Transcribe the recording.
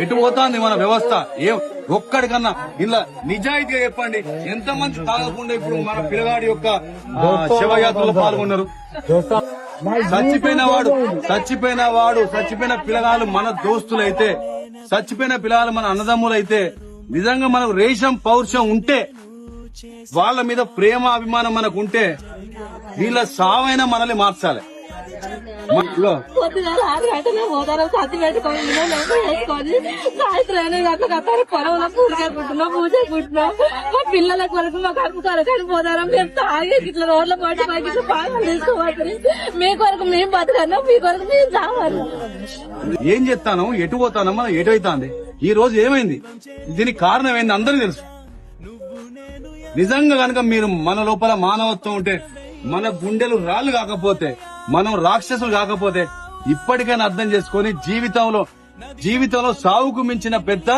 ఎటు పోతాంది మన వ్యవస్థ? ఏం ఒక్కడికన్నా ఇలా నిజాయితీగా చెప్పండి, ఎంతమంది తాగకుండా ఇప్పుడు మన పిల్లగాడి యొక్క శవయాత్రలో పాల్గొన్నారు? చచ్చిపోయిన పిల్లగాలు మన దోస్తులైతే, చచ్చిపోయిన పిల్లగాలు మన అన్నదమ్ములైతే, నిజంగా మనకు రేషం పౌరుషం ఉంటే, వాళ్ళ మీద ప్రేమ అభిమానం మనకు ఉంటే, వీళ్ళ సావైనా మనల్ని మార్చాలి. పొద్దుగా 6 గంటలకు పోతారు, సత్తి పెట్టుకొని వేసుకొని సాయంత్రం అట్లా పొలంలో పూజకుంటున్నాం మా పిల్లల కొరకు మా కడుపు కొరకు పోతారా? మేము తాగి ఇట్లా రోడ్ల పాటు మాకు ఇట్లా బాగా తీసుకోవాలి. మీ కొరకు మేము బతకన్నాం, మీ కొరకు మేము చావాలి. ఏం చెప్తాను, ఎటు పోతానో మనం ఎటు అవుతాంది. ఈ రోజు ఏమైంది, దీనికి కారణం ఏంది అందరికీ తెలుసు. నిజంగా కనుక మీరు మన లోపల మానవత్వం ఉంటే, మన గుండెలు రాళ్లు కాకపోతే, మనం రాక్షసులు కాకపోతే, ఇప్పటికైనా అర్థం చేసుకొని జీవితంలో సావుకు మించిన పెద్ద